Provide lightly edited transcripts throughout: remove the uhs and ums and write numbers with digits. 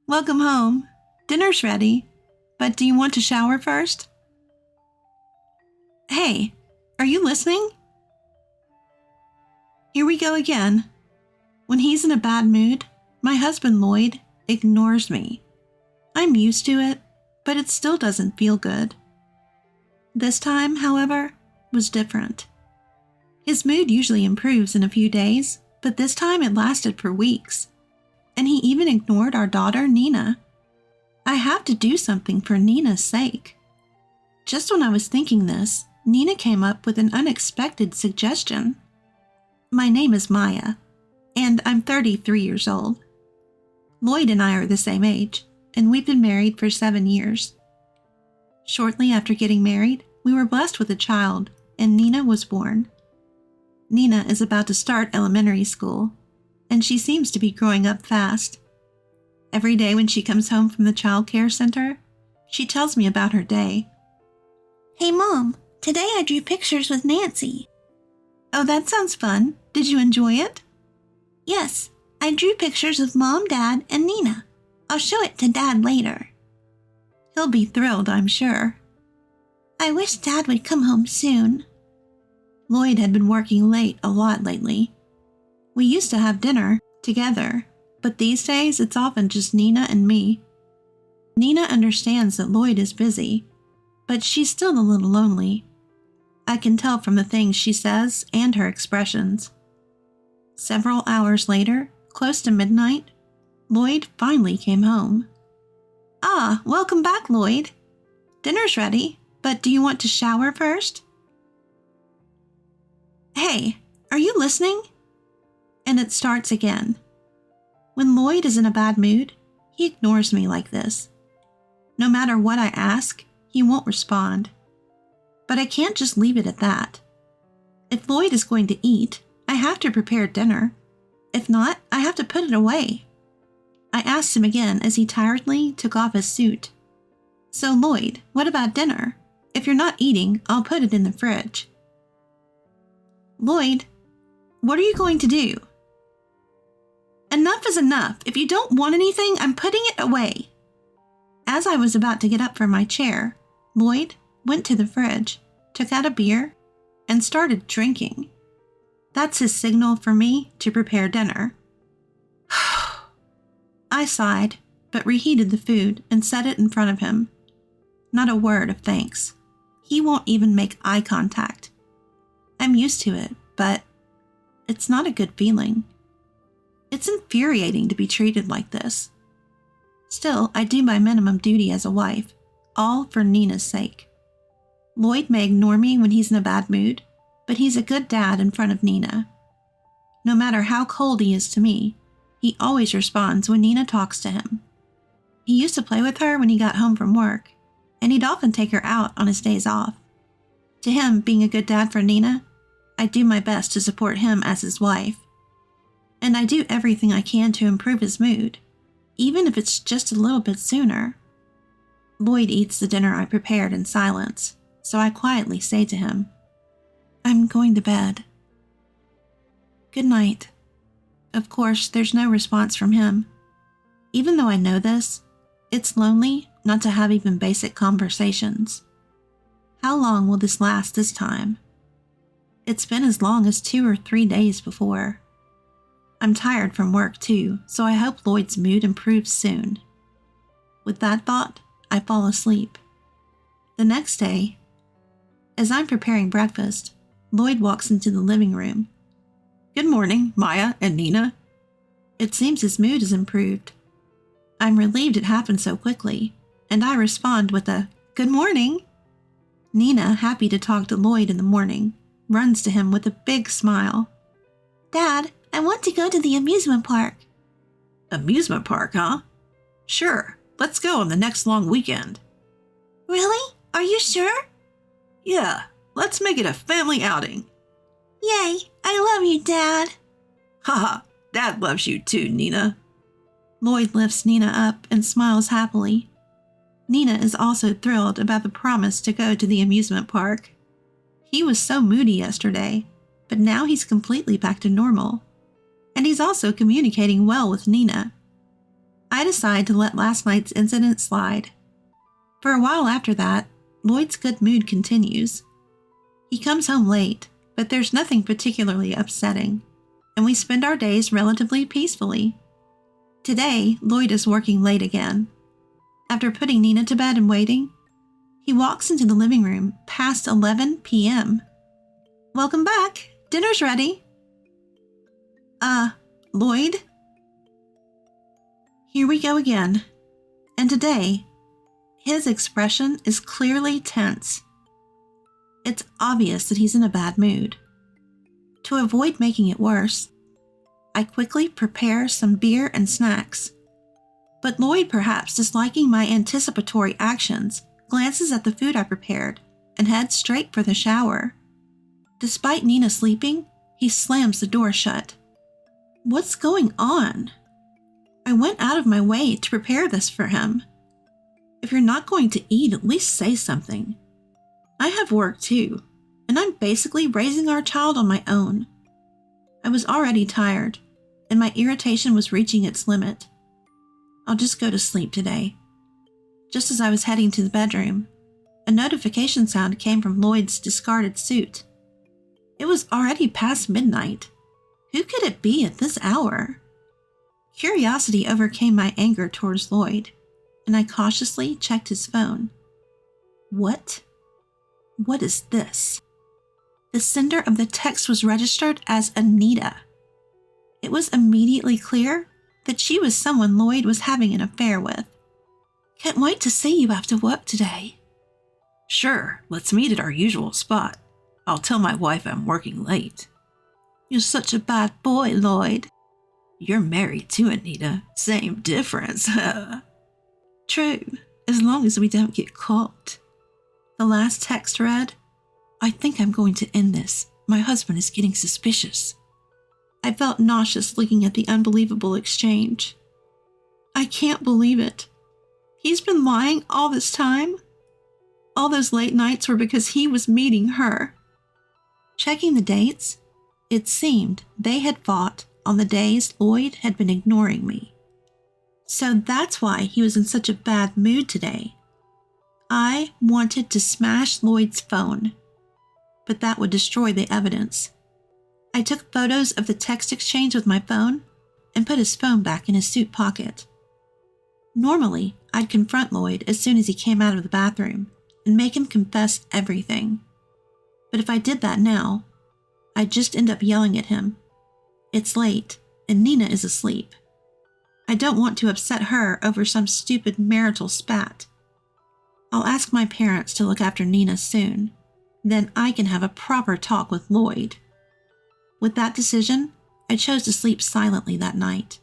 Welcome home. Dinner's ready, but do you want to shower first? Hey, are you listening? Here we go again. When he's in a bad mood, my husband Lloyd ignores me. I'm used to it, but it still doesn't feel good. This time, however, was different. His mood usually improves in a few days, but this time it lasted for weeks. And he even ignored our daughter, Nina. I have to do something for Nina's sake. Just when I was thinking this, Nina came up with an unexpected suggestion. My name is Maya, and I'm 33 years old. Lloyd and I are the same age, and we've been married for 7 years. Shortly after getting married, we were blessed with a child, and Nina was born. Nina is about to start elementary school, and she seems to be growing up fast. Every day when she comes home from the child care center, she tells me about her day. Hey Mom, today I drew pictures with Nancy. Oh, that sounds fun. Did you enjoy it? Yes, I drew pictures of Mom, Dad, and Nina. I'll show it to Dad later. He'll be thrilled, I'm sure. I wish Dad would come home soon. Lloyd had been working late a lot lately. We used to have dinner together, but these days it's often just Nina and me. Nina understands that Lloyd is busy, but she's still a little lonely. I can tell from the things she says and her expressions. Several hours later, close to midnight, Lloyd finally came home. Ah, welcome back, Lloyd. Dinner's ready, but do you want to shower first? Hey, are you listening? And it starts again. When Lloyd is in a bad mood, he ignores me like this. No matter what I ask, he won't respond. But I can't just leave it at that. If Lloyd is going to eat, I have to prepare dinner. If not, I have to put it away. I asked him again as he tiredly took off his suit. So Lloyd, what about dinner? If you're not eating, I'll put it in the fridge. Lloyd, what are you going to do? Enough is enough. If you don't want anything, I'm putting it away. As I was about to get up from my chair, Lloyd went to the fridge, took out a beer, and started drinking. That's his signal for me to prepare dinner. I sighed, but reheated the food and set it in front of him. Not a word of thanks. He won't even make eye contact. I'm used to it, but it's not a good feeling. It's infuriating to be treated like this. Still, I do my minimum duty as a wife, all for Nina's sake. Lloyd may ignore me when he's in a bad mood, but he's a good dad in front of Nina. No matter how cold he is to me, he always responds when Nina talks to him. He used to play with her when he got home from work, and he'd often take her out on his days off. To him, being a good dad for Nina, I do my best to support him as his wife. And I do everything I can to improve his mood, even if it's just a little bit sooner. Lloyd eats the dinner I prepared in silence, so I quietly say to him, I'm going to bed. Good night. Of course, there's no response from him. Even though I know this, it's lonely not to have even basic conversations. How long will this last this time? It's been as long as 2 or 3 days before. I'm tired from work too, so I hope Lloyd's mood improves soon. With that thought, I fall asleep. The next day, as I'm preparing breakfast, Lloyd walks into the living room. Good morning, Maya and Nina. It seems his mood has improved. I'm relieved it happened so quickly, and I respond with a, good morning. Nina, happy to talk to Lloyd in the morning, runs to him with a big smile. Dad, I want to go to the amusement park. Amusement park, huh? Sure, let's go on the next long weekend. Really? Are you sure? Yeah, let's make it a family outing. Yay, I love you, Dad. Haha, Dad loves you too, Nina. Lloyd lifts Nina up and smiles happily. Nina is also thrilled about the promise to go to the amusement park. He was so moody yesterday, but now he's completely back to normal. And he's also communicating well with Nina. I decide to let last night's incident slide. For a while after that, Lloyd's good mood continues. He comes home late, but there's nothing particularly upsetting, and we spend our days relatively peacefully. Today, Lloyd is working late again. After putting Nina to bed and waiting, he walks into the living room past 11 p.m. "Welcome back. Dinner's ready." Lloyd? Here we go again. And today, his expression is clearly tense. It's obvious that he's in a bad mood. To avoid making it worse, I quickly prepare some beer and snacks. But Lloyd, perhaps disliking my anticipatory actions, glances at the food I prepared and heads straight for the shower. Despite Nina sleeping, he slams the door shut. What's going on? I went out of my way to prepare this for him. If you're not going to eat, at least say something. I have work too, and I'm basically raising our child on my own. I was already tired, and my irritation was reaching its limit. I'll just go to sleep today. Just as I was heading to the bedroom, a notification sound came from Lloyd's discarded suit. It was already past midnight. Who could it be at this hour? Curiosity overcame my anger towards Lloyd, and I cautiously checked his phone. What is this? The sender of the text was registered as Anita. It was immediately clear that she was someone Lloyd was having an affair with. "Can't wait to see you after work today." "Sure, let's meet at our usual spot. I'll tell my wife I'm working late." "You're such a bad boy, Lloyd." "You're married too, Anita. Same difference." "True, as long as we don't get caught." The last text read, "I think I'm going to end this. My husband is getting suspicious." I felt nauseous looking at the unbelievable exchange. I can't believe it. He's been lying all this time? All those late nights were because he was meeting her. Checking the dates, it seemed they had fought on the days Lloyd had been ignoring me. So that's why he was in such a bad mood today. I wanted to smash Lloyd's phone, but that would destroy the evidence. I took photos of the text exchange with my phone and put his phone back in his suit pocket. Normally, I'd confront Lloyd as soon as he came out of the bathroom and make him confess everything. But if I did that now, I'd just end up yelling at him. It's late, and Nina is asleep. I don't want to upset her over some stupid marital spat. I'll ask my parents to look after Nina soon. Then I can have a proper talk with Lloyd. With that decision, I chose to sleep silently that night.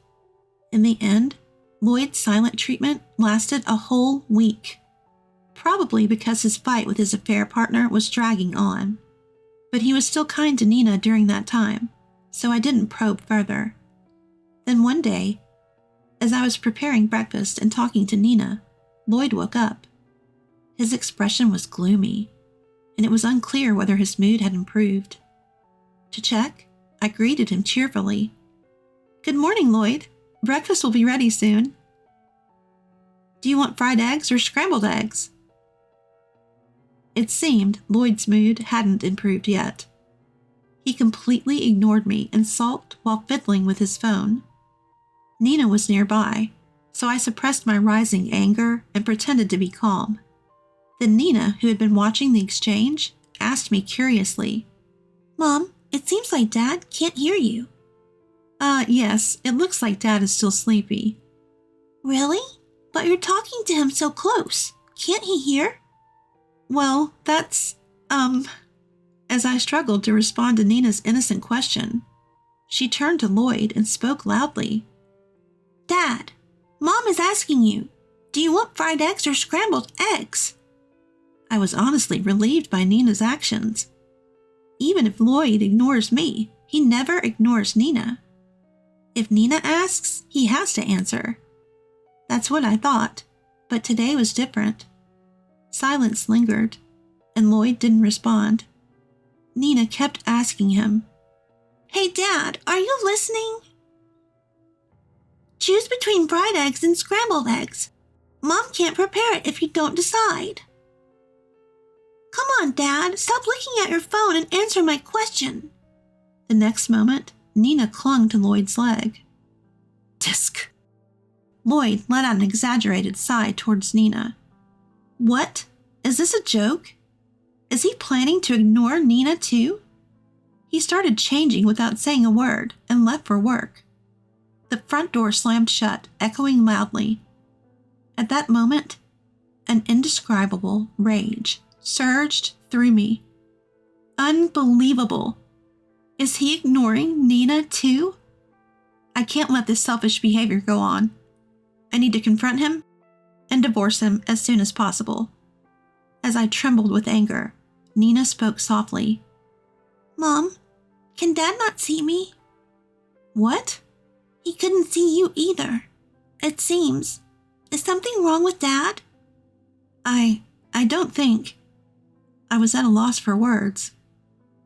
In the end, Lloyd's silent treatment lasted a whole week. Probably because his fight with his affair partner was dragging on. But he was still kind to Nina during that time, so I didn't probe further. Then one day, as I was preparing breakfast and talking to Nina, Lloyd woke up. His expression was gloomy, and it was unclear whether his mood had improved. To check, I greeted him cheerfully. "Good morning, Lloyd. Breakfast will be ready soon." "Do you want fried eggs or scrambled eggs?" It seemed Lloyd's mood hadn't improved yet. He completely ignored me and sulked while fiddling with his phone. Nina was nearby, so I suppressed my rising anger and pretended to be calm. Then Nina, who had been watching the exchange, asked me curiously, "Mom, it seems like Dad can't hear you." Yes, it looks like Dad is still sleepy." "Really? But you're talking to him so close. Can't he hear?" "Well, that's, As I struggled to respond to Nina's innocent question, she turned to Lloyd and spoke loudly. "Dad, Mom is asking you, do you want fried eggs or scrambled eggs?" I was honestly relieved by Nina's actions. Even if Lloyd ignores me, he never ignores Nina. If Nina asks, he has to answer. That's what I thought, but today was different. Silence lingered, and Lloyd didn't respond. Nina kept asking him, "Hey, Dad, are you listening?" Choose between fried eggs and scrambled eggs. Mom can't prepare it if you don't decide. Come on, Dad, stop looking at your phone and answer my question. The next moment, Nina clung to Lloyd's leg. Tisk! Lloyd let out an exaggerated sigh towards Nina. What? Is this a joke? Is he planning to ignore Nina too? He started changing without saying a word and left for work. The front door slammed shut, echoing loudly. At that moment, an indescribable rage surged through me. Unbelievable! Is he ignoring Nina too? I can't let this selfish behavior go on. I need to confront him and divorce him as soon as possible. As I trembled with anger, Nina spoke softly. Mom, can Dad not see me? What? He couldn't see you either. It seems. Is something wrong with Dad? I don't think. I was at a loss for words.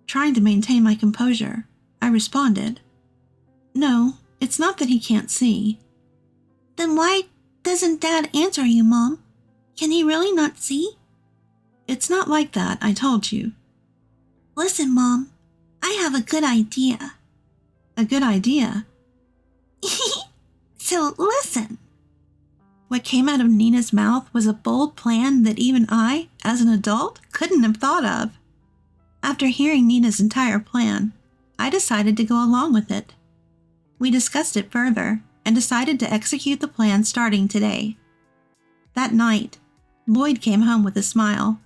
Trying to maintain my composure, I responded. No, it's not that he can't see. Then why doesn't Dad answer you, Mom? Can he really not see? It's not like that, I told you. Listen, Mom, I have a good idea. A good idea? So listen. What came out of Nina's mouth was a bold plan that even I, as an adult, couldn't have thought of. After hearing Nina's entire plan, I decided to go along with it. We discussed it further and decided to execute the plan starting today. That night, Lloyd came home with a smile,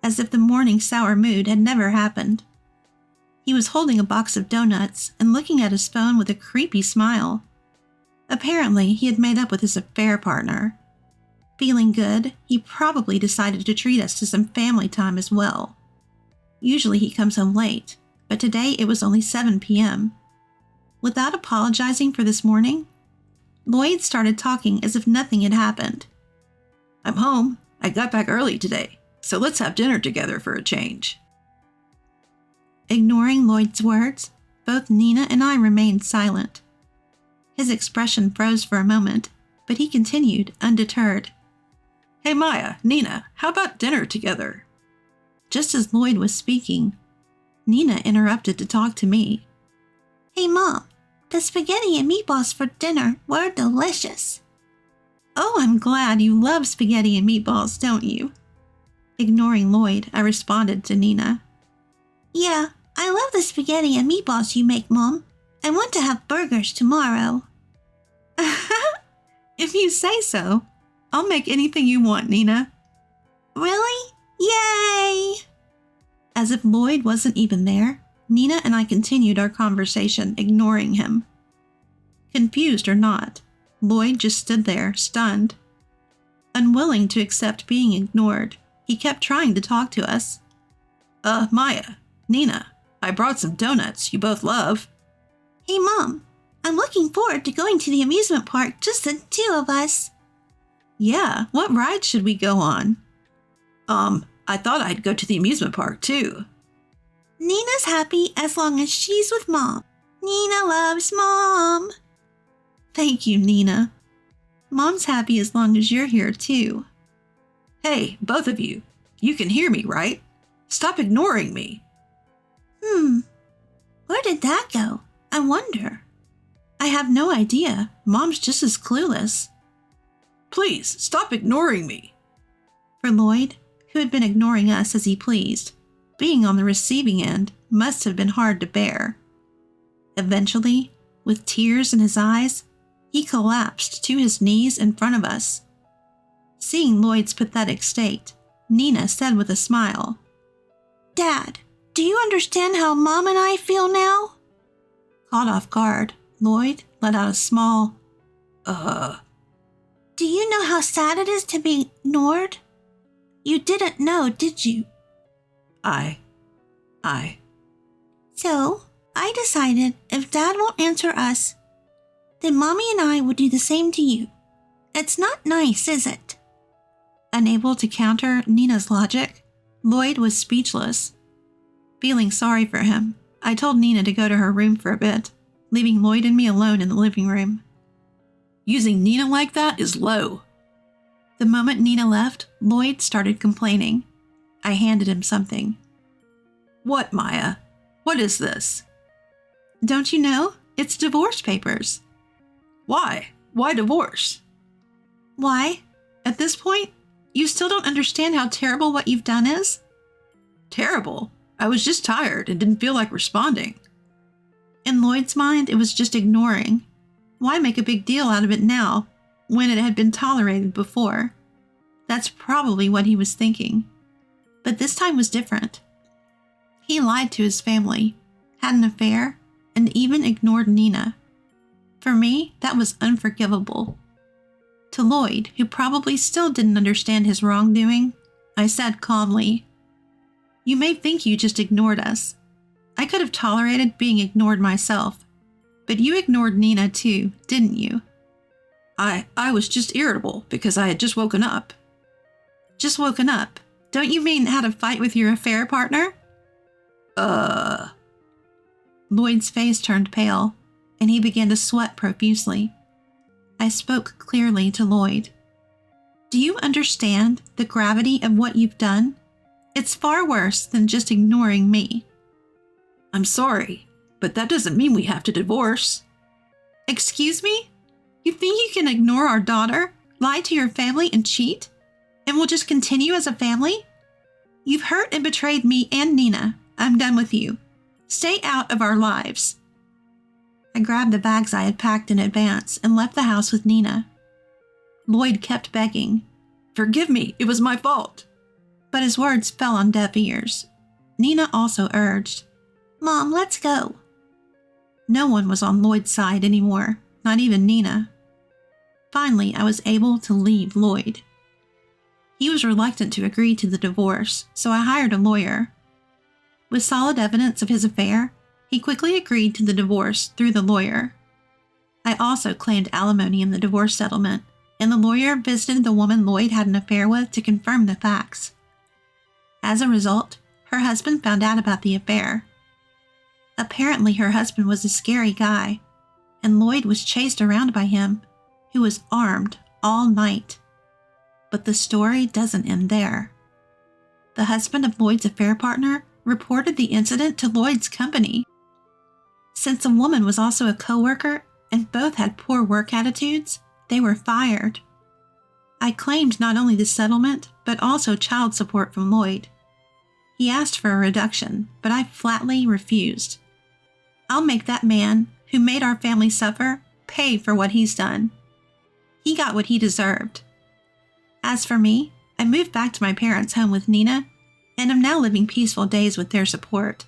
as if the morning sour mood had never happened. He was holding a box of donuts and looking at his phone with a creepy smile. Apparently, he had made up with his affair partner. Feeling good, he probably decided to treat us to some family time as well. Usually he comes home late, but today it was only 7 p.m. Without apologizing for this morning, Lloyd started talking as if nothing had happened. I'm home. I got back early today, so let's have dinner together for a change. Ignoring Lloyd's words, both Nina and I remained silent. His expression froze for a moment, but he continued, undeterred. Hey Maya, Nina, how about dinner together? Just as Lloyd was speaking, Nina interrupted to talk to me. Hey Mom, the spaghetti and meatballs for dinner were delicious. Oh, I'm glad you love spaghetti and meatballs, don't you? Ignoring Lloyd, I responded to Nina. Yeah, I love the spaghetti and meatballs you make, Mom. I want to have burgers tomorrow. If you say so, I'll make anything you want, Nina. Really? Yay! As if Lloyd wasn't even there, Nina and I continued our conversation, ignoring him. Confused or not, Lloyd just stood there, stunned. Unwilling to accept being ignored, he kept trying to talk to us. Maya, Nina, I brought some donuts you both love. Hey Mom, I'm looking forward to going to the amusement park, just the two of us. Yeah, what ride should we go on? I thought I'd go to the amusement park too. Nina's happy as long as she's with Mom. Nina loves Mom. Thank you, Nina. Mom's happy as long as you're here too. Hey, both of you. You can hear me, right? Stop ignoring me. Where did that go? I wonder. I have no idea. Mom's just as clueless. Please, stop ignoring me. For Lloyd, who had been ignoring us as he pleased, being on the receiving end must have been hard to bear. Eventually, with tears in his eyes, he collapsed to his knees in front of us. Seeing Lloyd's pathetic state, Nina said with a smile, Dad, do you understand how Mom and I feel now? Caught off guard, Lloyd let out a small, Do you know how sad it is to be ignored? You didn't know, did you? I. So, I decided if Dad won't answer us, then Mommy and I will do the same to you. It's not nice, is it? Unable to counter Nina's logic, Lloyd was speechless. Feeling sorry for him, I told Nina to go to her room for a bit, leaving Lloyd and me alone in the living room. Using Nina like that is low. The moment Nina left, Lloyd started complaining. I handed him something. What, Maya? What is this? Don't you know? It's divorce papers. Why? Why divorce? Why? At this point, you still don't understand how terrible what you've done is? Terrible? I was just tired and didn't feel like responding. In Lloyd's mind, it was just ignoring. Why make a big deal out of it now, when it had been tolerated before? That's probably what he was thinking. But this time was different. He lied to his family, had an affair, and even ignored Nina. For me, that was unforgivable. To Lloyd, who probably still didn't understand his wrongdoing, I said calmly, "You may think you just ignored us. I could have tolerated being ignored myself, but you ignored Nina too, didn't you?" I was just irritable because I had just woken up. Just woken up? Don't you mean had a fight with your affair partner? Lloyd's face turned pale, and he began to sweat profusely. I spoke clearly to Lloyd. Do you understand the gravity of what you've done? It's far worse than just ignoring me. I'm sorry, but that doesn't mean we have to divorce. Excuse me? You think you can ignore our daughter, lie to your family, and cheat? And we'll just continue as a family? You've hurt and betrayed me and Nina. I'm done with you. Stay out of our lives. I grabbed the bags I had packed in advance and left the house with Nina. Lloyd kept begging, "Forgive me, it was my fault." But his words fell on deaf ears. Nina also urged, "Mom, let's go." No one was on Lloyd's side anymore, not even Nina. Finally, I was able to leave Lloyd. He was reluctant to agree to the divorce, so I hired a lawyer. With solid evidence of his affair, he quickly agreed to the divorce through the lawyer. I also claimed alimony in the divorce settlement, and the lawyer visited the woman Lloyd had an affair with to confirm the facts. As a result, her husband found out about the affair. Apparently, her husband was a scary guy, and Lloyd was chased around by him, who was armed all night. But the story doesn't end there. The husband of Lloyd's affair partner reported the incident to Lloyd's company. Since the woman was also a coworker and both had poor work attitudes, they were fired. I claimed not only the settlement, but also child support from Lloyd. He asked for a reduction, but I flatly refused. I'll make that man, who made our family suffer, pay for what he's done. He got what he deserved. As for me, I moved back to my parents' home with Nina, and am now living peaceful days with their support.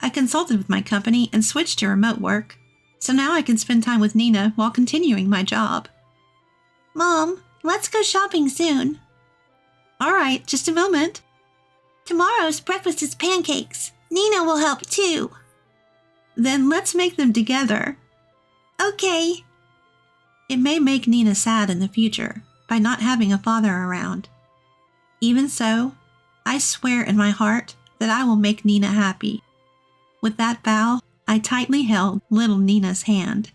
I consulted with my company and switched to remote work, so now I can spend time with Nina while continuing my job. Mom, let's go shopping soon. All right, just a moment. Tomorrow's breakfast is pancakes. Nina will help too. Then let's make them together. Okay. It may make Nina sad in the future by not having a father around. Even so, I swear in my heart that I will make Nina happy. With that vow, I tightly held little Nina's hand.